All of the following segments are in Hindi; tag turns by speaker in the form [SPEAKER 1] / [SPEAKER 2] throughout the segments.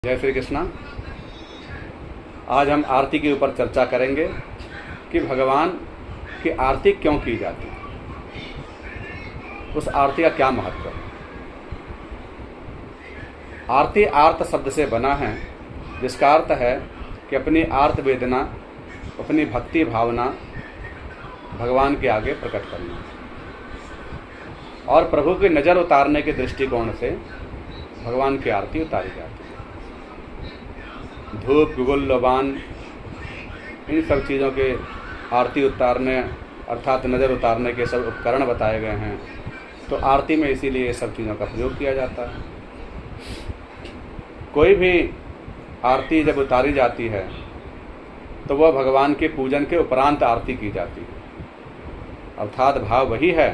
[SPEAKER 1] जय श्री कृष्णा। आज हम आरती के ऊपर चर्चा करेंगे कि भगवान की आरती क्यों की जाती है, उस आरती का क्या महत्व है। आरती आर्त शब्द से बना है, जिसका अर्थ है कि अपनी आर्त वेदना, अपनी भक्ति भावना भगवान के आगे प्रकट करना और प्रभु की नज़र उतारने के दृष्टिकोण से भगवान की आरती उतारी जाती है। धूप, गुगुल, लोबान, इन सब चीज़ों के आरती उतारने अर्थात नज़र उतारने के सब उपकरण बताए गए हैं। तो आरती में इसीलिए ये सब चीज़ों का प्रयोग किया जाता है। कोई भी आरती जब उतारी जाती है तो वह भगवान के पूजन के उपरांत आरती की जाती है। अर्थात भाव वही है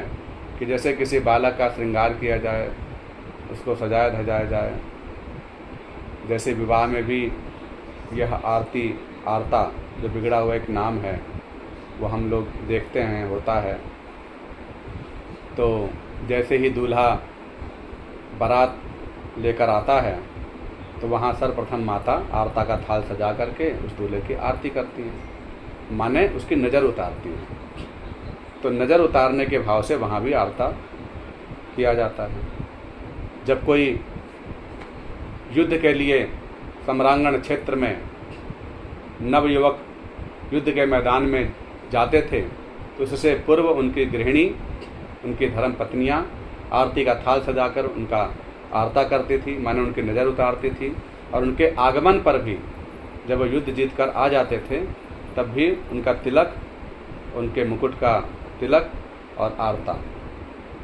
[SPEAKER 1] कि जैसे किसी बालक का श्रृंगार किया जाए, उसको सजाया धजाया जाए। जैसे विवाह में भी यह आरती, आरता जो बिगड़ा हुआ एक नाम है, वो हम लोग देखते हैं होता है। तो जैसे ही दूल्हा बारात लेकर आता है तो वहाँ सर्वप्रथम माता आरता का थाल सजा करके उस दूल्हे की आरती करती है, माने उसकी नज़र उतारती है। तो नज़र उतारने के भाव से वहाँ भी आरता किया जाता है। जब कोई युद्ध के लिए सम्रांगण क्षेत्र में नवयुवक युद्ध के मैदान में जाते थे तो उससे पूर्व उनकी गृहिणी, उनकी धर्म पत्नियाँ आरती का थाल सजाकर उनका आरता करती थी, माने उनकी नज़र उतारती थी। और उनके आगमन पर भी जब वो युद्ध जीत कर आ जाते थे तब भी उनका तिलक, उनके मुकुट का तिलक और आरता,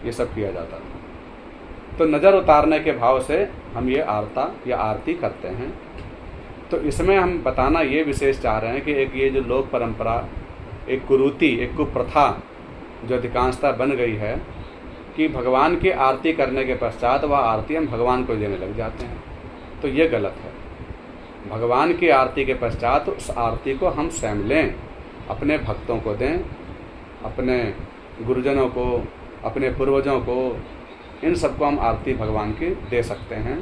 [SPEAKER 1] ये सब किया जाता था। तो नज़र उतारने के भाव से हम ये आरता या आरती करते हैं। तो इसमें हम बताना ये विशेष चाह रहे हैं कि एक ये जो लोक परंपरा, एक कुरीति, एक कुप्रथा जो अधिकांशता बन गई है कि भगवान की आरती करने के पश्चात वह आरती हम भगवान को देने लग जाते हैं, तो ये गलत है। भगवान की आरती के पश्चात उस आरती को हम स्वयं लें, अपने भक्तों को दें, अपने गुरुजनों को, अपने पूर्वजों को, इन सबको हम आरती भगवान की दे सकते हैं।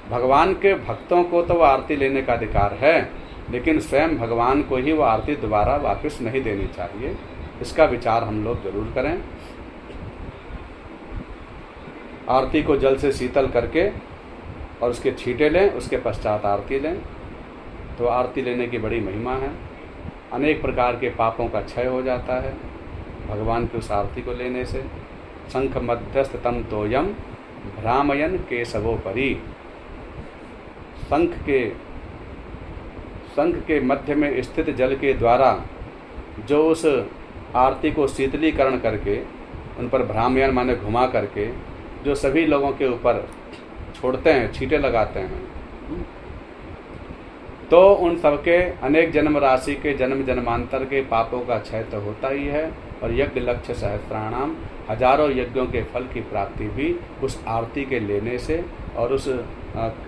[SPEAKER 1] भगवान के भक्तों को तो वह आरती लेने का अधिकार है, लेकिन स्वयं भगवान को ही वह आरती दोबारा वापस नहीं देनी चाहिए। इसका विचार हम लोग जरूर करें। आरती को जल से शीतल करके और उसके छींटे लें, उसके पश्चात आरती लें, तो आरती लेने की बड़ी महिमा है। अनेक प्रकार के पापों का क्षय हो जाता है भगवान की उस आरती को लेने से। शंख मध्यस्थ तम तोयम भ्रामयन केशवोपरि। शंख के मध्य में स्थित जल के द्वारा जो उस आरती को शीतलीकरण करके उन पर भ्रामयन माने घुमा करके जो सभी लोगों के ऊपर छोड़ते हैं, छींटे लगाते हैं, तो उन सबके अनेक जन्म राशि के जन्म जन्मांतर के पापों का क्षय तो होता ही है, और यज्ञ लक्ष्य सहस्त्राणाम, हजारों यज्ञों के फल की प्राप्ति भी उस आरती के लेने से और उस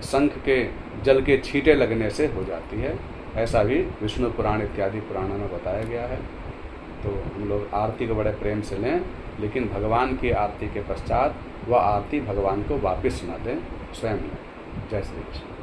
[SPEAKER 1] शंख के जल के छींटे लगने से हो जाती है। ऐसा भी विष्णु पुराण इत्यादि पुराणों में बताया गया है। तो हम लोग आरती को बड़े प्रेम से लें, लेकिन भगवान की आरती के पश्चात वह आरती भगवान को वापस न दें, स्वयं लें। जय श्री कृष्ण।